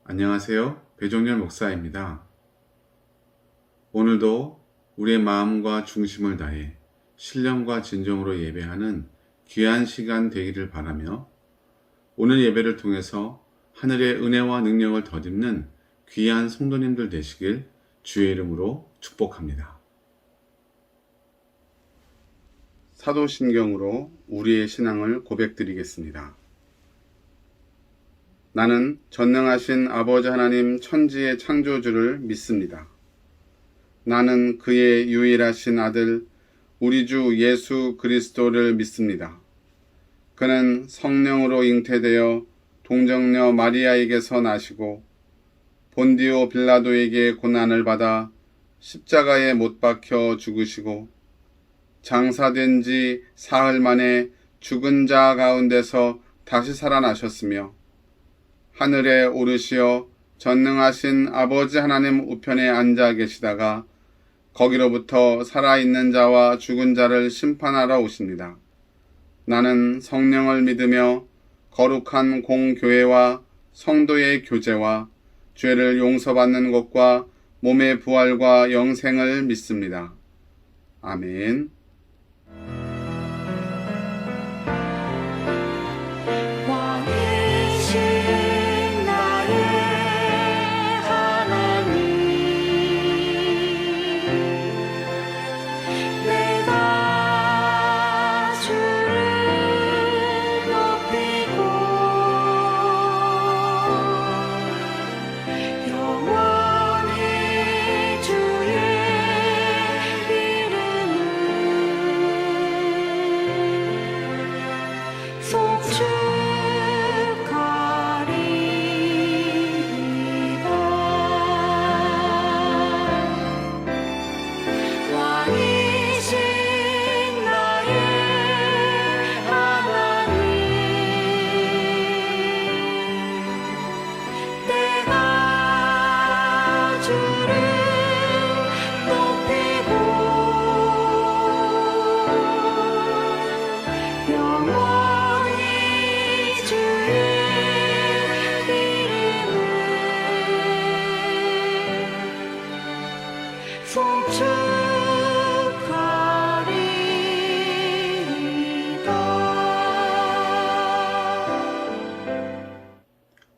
안녕하세요. 배종렬 목사입니다. 오늘도 우리의 마음과 중심을 다해 신령과 진정으로 예배하는 귀한 시간 되기를 바라며 오늘 예배를 통해서 하늘의 은혜와 능력을 덧입는 귀한 성도님들 되시길 주의 이름으로 축복합니다. 사도신경으로 우리의 신앙을 고백드리겠습니다. 나는 전능하신 아버지 하나님 천지의 창조주를 믿습니다. 나는 그의 유일하신 아들 우리 주 예수 그리스도를 믿습니다. 그는 성령으로 잉태되어 동정녀 마리아에게서 나시고 본디오 빌라도에게 고난을 받아 십자가에 못 박혀 죽으시고 장사된 지 사흘 만에 죽은 자 가운데서 다시 살아나셨으며 하늘에 오르시어 전능하신 아버지 하나님 우편에 앉아 계시다가 거기로부터 살아있는 자와 죽은 자를 심판하러 오십니다. 나는 성령을 믿으며 거룩한 공교회와 성도의 교제와 죄를 용서받는 것과 몸의 부활과 영생을 믿습니다. 아멘.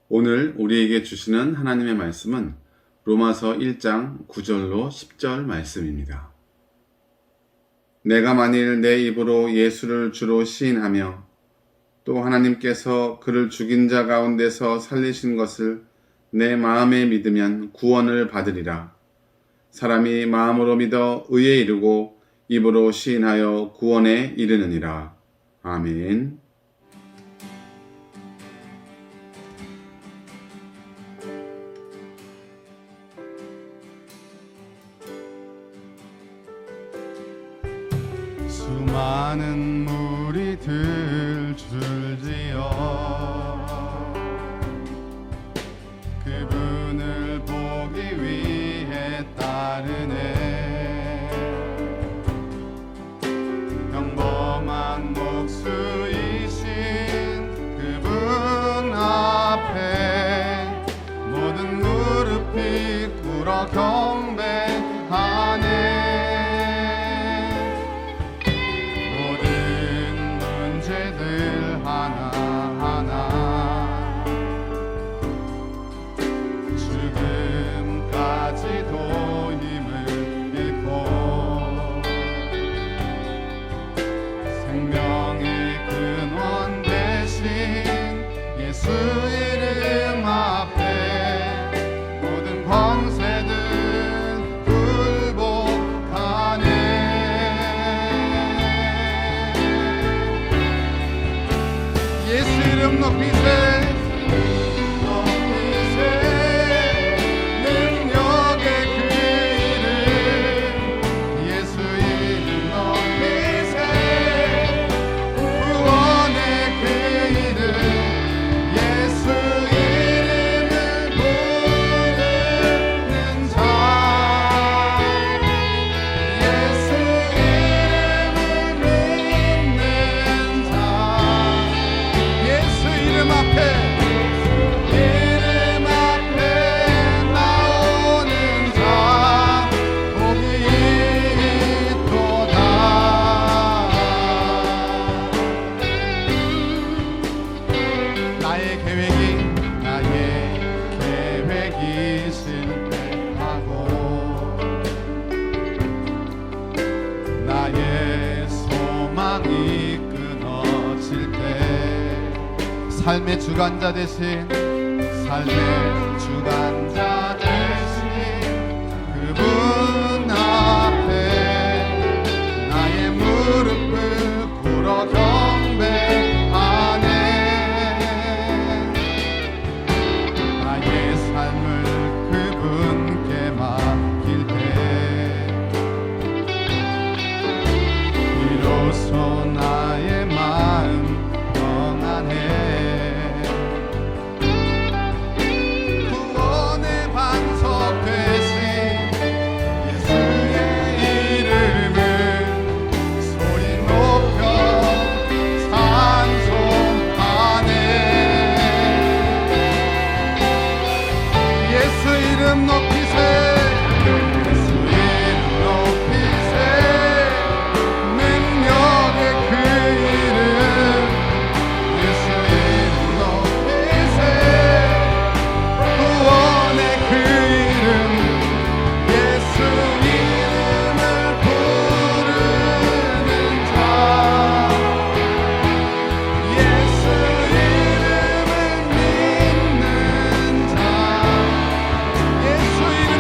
오늘 우리에게 주시는 하나님의 말씀은 로마서 1장 9절로 10절 말씀입니다. 내가 만일 내 입으로 예수를 주로 시인하며 또 하나님께서 그를 죽인 자 가운데서 살리신 것을 내 마음에 믿으면 구원을 받으리라. 사람이 마음으로 믿어 의에 이르고 입으로 시인하여 구원에 이르느니라. 아멘. 수많은 무리들 줄지어 그분을 보기 위해 따르네. 평범한 목수이신 그분 앞에 모든 무릎이 꿇어 경배하네. 하나하나 삶의 주관자 되신 삶의 주관자 되신 그분 앞에 나의 무릎을 꿇어 경배하네. 나의 삶을 그분께 맡길 때 비로소 나의 마음 평안해. 구원의 반석 되신 예수의 이름을 소리 높여 찬송하네. 예수 이름 높이세. 예수 이름 높이세. 능력의 그 이름. 예수 이름 높이세. 구원의 그 이름. 예수 이름을 부르는 자. 예수 이름을 믿는 자. 예수 이름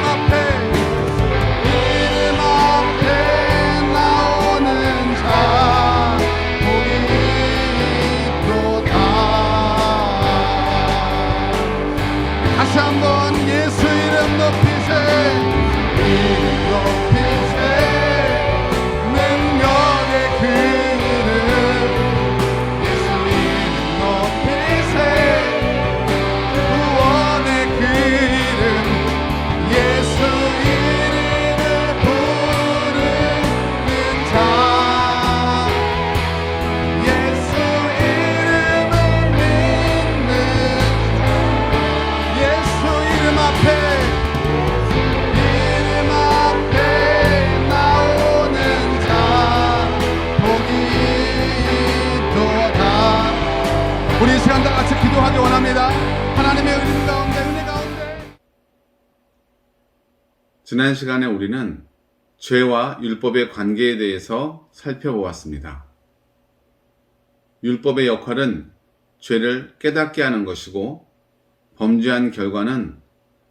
앞에 나오는 자 복이 있도다. 다시 한번 예수 이름 높이세. 이름 높이세. 능력의 그 이름. 예수 이름 높이세. 구원의 그 이름. 예수 이름을 부르는 자. 예수 이름을 믿는 자. 예수 이름 앞에 나오는 자 복이 있도다. 우리 이 시간 다 같이 기도하기 원합니다. 하나님의 은혜 가운데 지난 시간에 우리는 죄와 율법의 관계에 대해서 살펴보았습니다. 율법의 역할은 죄를 깨닫게 하는 것이고 범죄한 결과는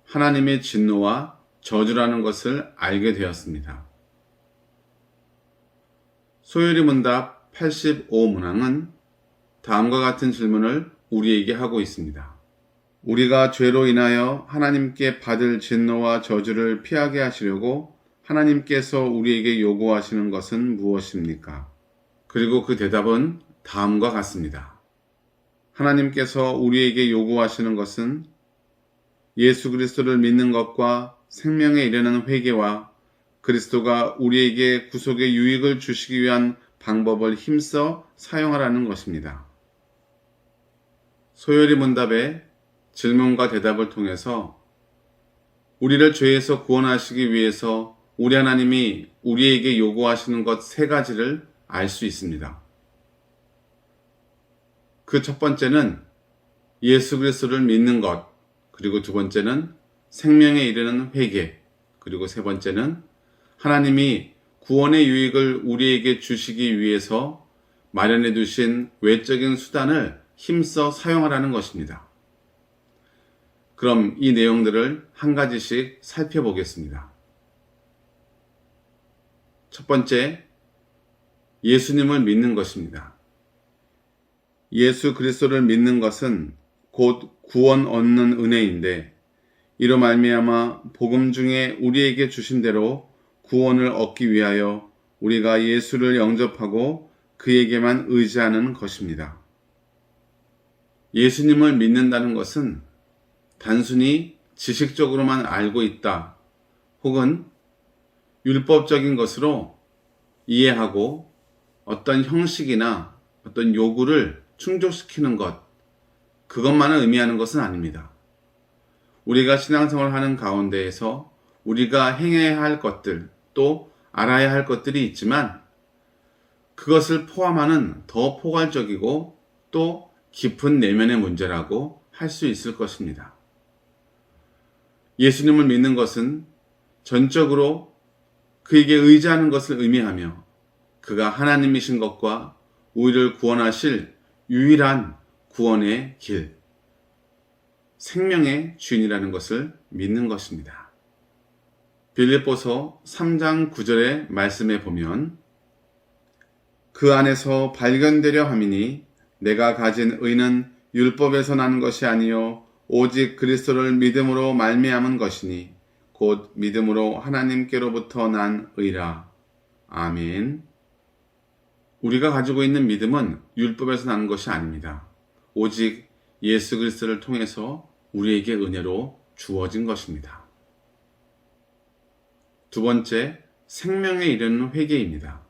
하나님의 진노와 저주라는 것을 알게 되었습니다. 소요리 문답 85문항은 다음과 같은 질문을 우리에게 하고 있습니다. 우리가 죄로 인하여 하나님께 받을 진노와 저주를 피하게 하시려고 하나님께서 우리에게 요구하시는 것은 무엇입니까? 그리고 그 대답은 다음과 같습니다. 하나님께서 우리에게 요구하시는 것은 예수 그리스도를 믿는 것과 생명에 이르는 회개와 그리스도가 우리에게 구속의 유익을 주시기 위한 방법을 힘써 사용하라는 것입니다. 소요리 문답의 질문과 대답을 통해서 우리를 죄에서 구원하시기 위해서 우리 하나님이 우리에게 요구하시는 것 세 가지를 알 수 있습니다. 그 첫 번째는 예수 그리스도를 믿는 것, 그리고 두 번째는 생명에 이르는 회개, 그리고 세 번째는 하나님이 구원의 유익을 우리에게 주시기 위해서 마련해 두신 외적인 수단을 힘써 사용하라는 것입니다. 그럼 이 내용들을 한 가지씩 살펴보겠습니다. 첫 번째, 예수님을 믿는 것입니다. 예수 그리스도를 믿는 것은 곧 구원 얻는 은혜인데 이로 말미암아 복음 중에 우리에게 주신 대로 구원을 얻기 위하여 우리가 예수를 영접하고 그에게만 의지하는 것입니다. 예수님을 믿는다는 것은 단순히 지식적으로만 알고 있다 혹은 율법적인 것으로 이해하고 어떤 형식이나 어떤 요구를 충족시키는 것, 그것만을 의미하는 것은 아닙니다. 우리가 신앙생활을 하는 가운데에서 우리가 행해야 할 것들, 또 알아야 할 것들이 있지만 그것을 포함하는 더 포괄적이고 또 깊은 내면의 문제라고 할 수 있을 것입니다. 예수님을 믿는 것은 전적으로 그에게 의지하는 것을 의미하며 그가 하나님이신 것과 우리를 구원하실 유일한 구원의 길, 생명의 주인이라는 것을 믿는 것입니다. 빌립보서 3장 9절의 말씀에 보면 그 안에서 발견되려 함이니 내가 가진 의는 율법에서 나는 것이 아니요 오직 그리스도를 믿음으로 말미암은 것이니 곧 믿음으로 하나님께로부터 난 의라. 아멘. 우리가 가지고 있는 믿음은 율법에서 나는 것이 아닙니다. 오직 예수 그리스도를 통해서 우리에게 은혜로 주어진 것입니다. 두 번째, 생명에 이르는 회개입니다.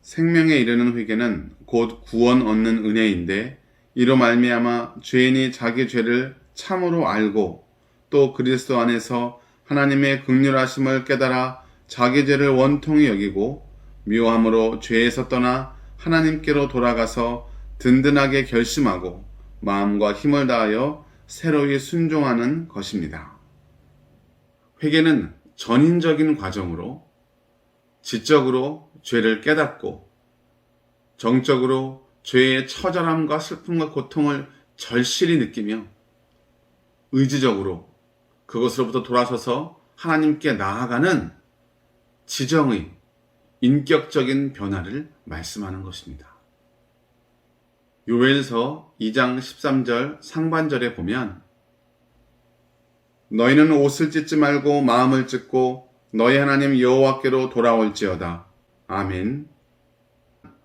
생명에 이르는 회개는 곧 구원 얻는 은혜인데 이로 말미암아 죄인이 자기 죄를 참으로 알고 또 그리스도 안에서 하나님의 긍휼하심을 깨달아 자기 죄를 원통히 여기고 미워함으로 죄에서 떠나 하나님께로 돌아가서 든든하게 결심하고 마음과 힘을 다하여 새로이 순종하는 것입니다. 회개는 전인적인 과정으로 지적으로 죄를 깨닫고 정적으로 죄의 처절함과 슬픔과 고통을 절실히 느끼며 의지적으로 그것으로부터 돌아서서 하나님께 나아가는 지정의 인격적인 변화를 말씀하는 것입니다. 요엘서 2장 13절 상반절에 보면 너희는 옷을 찢지 말고 마음을 찢고 너희 하나님 여호와께로 돌아올지어다. 아멘.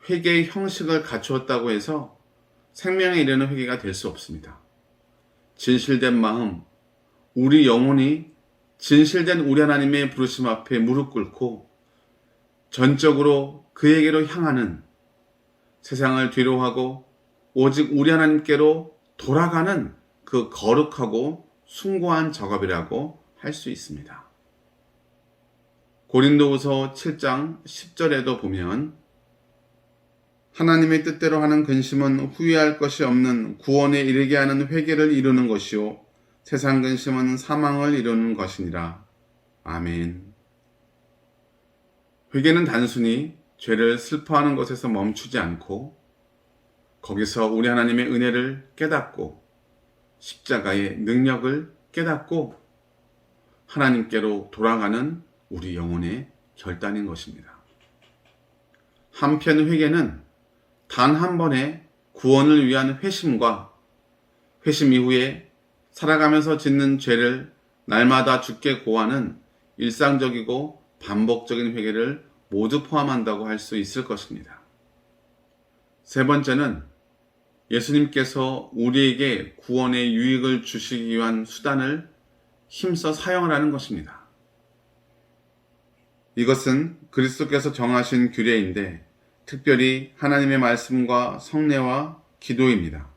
회개의 형식을 갖추었다고 해서 생명에 이르는 회개가 될 수 없습니다. 진실된 마음, 우리 영혼이 진실된 우리 하나님의 부르심 앞에 무릎 꿇고 전적으로 그에게로 향하는, 세상을 뒤로하고 오직 우리 하나님께로 돌아가는 그 거룩하고 숭고한 작업이라고 할 수 있습니다. 고린도후서 7장 10절에도 보면 하나님의 뜻대로 하는 근심은 후회할 것이 없는 구원에 이르게 하는 회개를 이루는 것이요 세상 근심은 사망을 이루는 것이니라. 아멘. 회개는 단순히 죄를 슬퍼하는 것에서 멈추지 않고 거기서 우리 하나님의 은혜를 깨닫고 십자가의 능력을 깨닫고 하나님께로 돌아가는 우리 영혼의 결단인 것입니다. 한편 회개는 단 한 번의 구원을 위한 회심과 회심 이후에 살아가면서 짓는 죄를 날마다 주께 고하는 일상적이고 반복적인 회개를 모두 포함한다고 할 수 있을 것입니다. 세 번째는 예수님께서 우리에게 구원의 유익을 주시기 위한 수단을 힘써 사용하라는 것입니다. 이것은 그리스도께서 정하신 규례인데 특별히 하나님의 말씀과 성례와 기도입니다.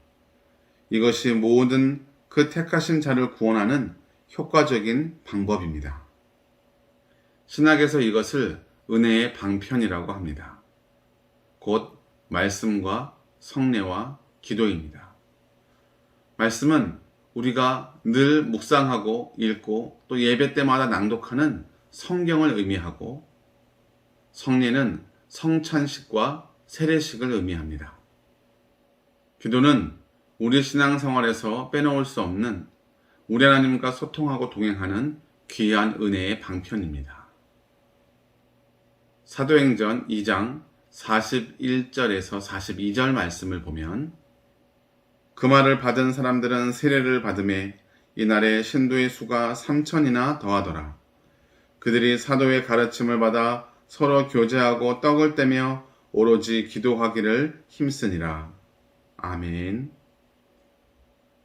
이것이 모든 그 택하신 자를 구원하는 효과적인 방법입니다. 신학에서 이것을 은혜의 방편이라고 합니다. 곧 말씀과 성례와 기도입니다. 말씀은 우리가 늘 묵상하고 읽고 또 예배 때마다 낭독하는 성경을 의미하고 성례는 성찬식과 세례식을 의미합니다. 기도는 우리 신앙생활에서 빼놓을 수 없는 우리 하나님과 소통하고 동행하는 귀한 은혜의 방편입니다. 사도행전 2장 41절에서 42절 말씀을 보면 그 말을 받은 사람들은 세례를 받음에 이날에 신도의 수가 3,000이나 더하더라. 그들이 사도의 가르침을 받아 서로 교제하고 떡을 떼며 오로지 기도하기를 힘쓰니라. 아멘.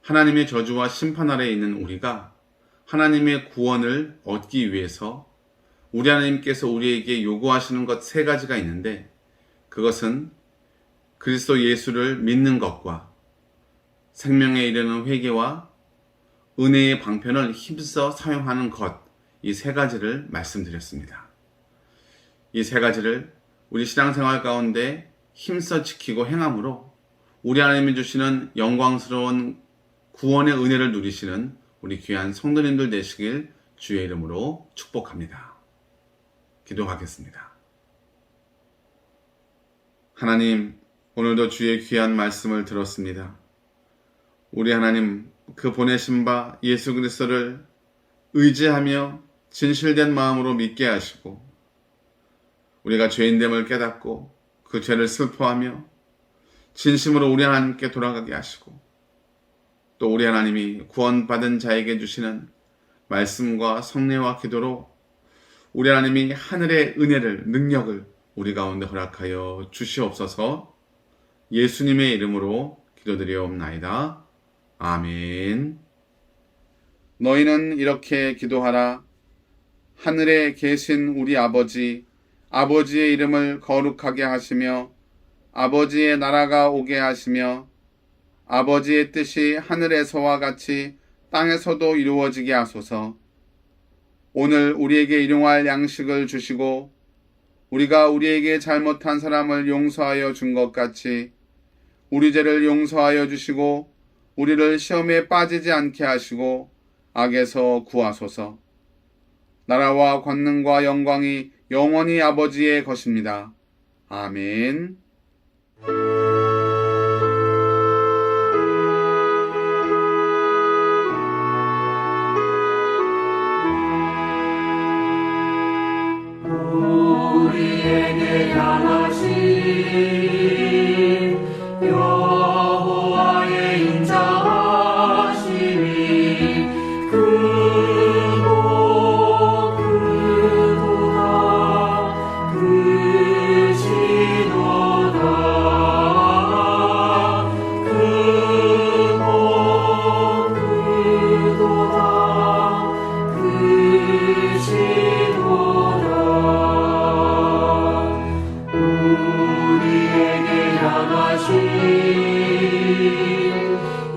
하나님의 저주와 심판 아래에 있는 우리가 하나님의 구원을 얻기 위해서 우리 하나님께서 우리에게 요구하시는 것 세 가지가 있는데 그것은 그리스도 예수를 믿는 것과 생명에 이르는 회개와 은혜의 방편을 힘써 사용하는 것, 이 세 가지를 말씀드렸습니다. 이 세 가지를 우리 신앙생활 가운데 힘써 지키고 행함으로 우리 하나님이 주시는 영광스러운 구원의 은혜를 누리시는 우리 귀한 성도님들 되시길 주의 이름으로 축복합니다. 기도하겠습니다. 하나님, 오늘도 주의 귀한 말씀을 들었습니다. 우리 하나님, 그 보내신 바 예수 그리스도를 의지하며 진실된 마음으로 믿게 하시고, 우리가 죄인됨을 깨닫고 그 죄를 슬퍼하며 진심으로 우리 하나님께 돌아가게 하시고, 또 우리 하나님이 구원받은 자에게 주시는 말씀과 성례와 기도로 우리 하나님이 하늘의 은혜를, 능력을 우리 가운데 허락하여 주시옵소서. 예수님의 이름으로 기도드리옵나이다. 아멘. 너희는 이렇게 기도하라. 하늘에 계신 우리 아버지, 아버지의 이름을 거룩하게 하시며 아버지의 나라가 오게 하시며 아버지의 뜻이 하늘에서와 같이 땅에서도 이루어지게 하소서. 오늘 우리에게 일용할 양식을 주시고 우리가 우리에게 잘못한 사람을 용서하여 준 것 같이 우리 죄를 용서하여 주시고 우리를 시험에 빠지지 않게 하시고 악에서 구하소서. 나라와 권능과 영광이 영원히 아버지의 것입니다. 아멘. 우리에게 향하신 여호와의 인자하심이 크도다 크시도다 우리에게 향하신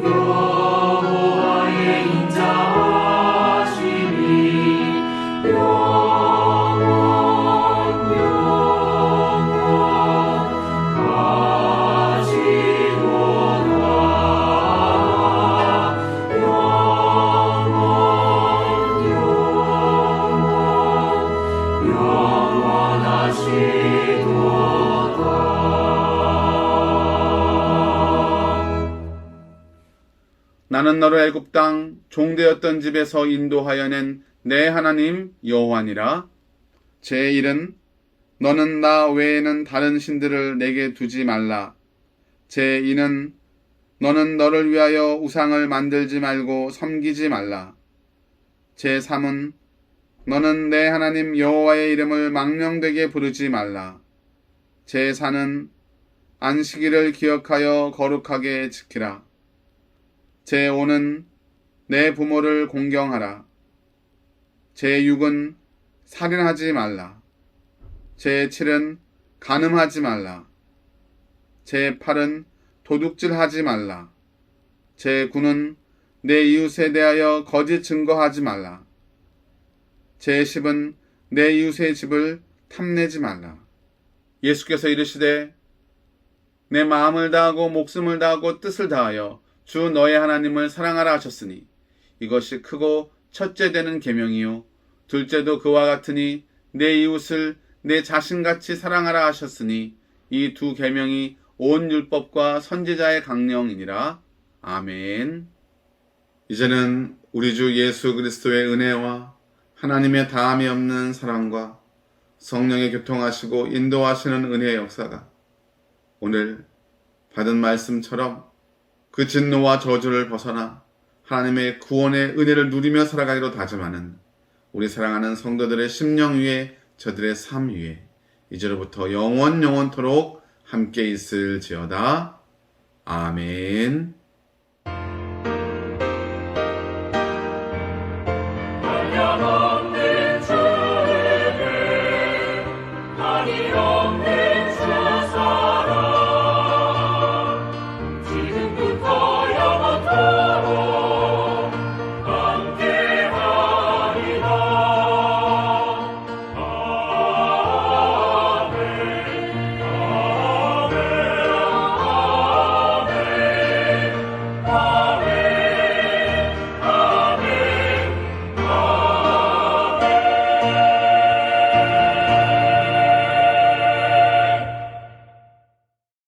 여호와의 인자하심이 영원 나는 너를 애굽 땅 종되었던 집에서 인도하여 낸 내 하나님 여호와니라. 제1은 너는 나 외에는 다른 신들을 내게 두지 말라. 제2는 너는 너를 위하여 우상을 만들지 말고 섬기지 말라. 제3은 너는 내 하나님 여호와의 이름을 망령되게 부르지 말라. 제4는 안식일을 기억하여 거룩하게 지키라. 제5는 내 부모를 공경하라. 제6은 살인하지 말라. 제7은 간음하지 말라. 제8은 도둑질하지 말라. 제9는 내 이웃에 대하여 거짓 증거하지 말라. 제10은 내 이웃의 집을 탐내지 말라. 예수께서 이르시되 내 마음을 다하고 목숨을 다하고 뜻을 다하여 주 너의 하나님을 사랑하라 하셨으니 이것이 크고 첫째 되는 계명이요 둘째도 그와 같으니 내 이웃을 내 자신같이 사랑하라 하셨으니 이 두 계명이 온 율법과 선지자의 강령이니라. 아멘. 이제는 우리 주 예수 그리스도의 은혜와 하나님의 다함이 없는 사랑과 성령의 교통하시고 인도하시는 은혜의 역사가 오늘 받은 말씀처럼 그 진노와 저주를 벗어나 하나님의 구원의 은혜를 누리며 살아가기로 다짐하는 우리 사랑하는 성도들의 심령 위에 저들의 삶 위에 이제로부터 영원토록 함께 있을지어다. 아멘. 열려라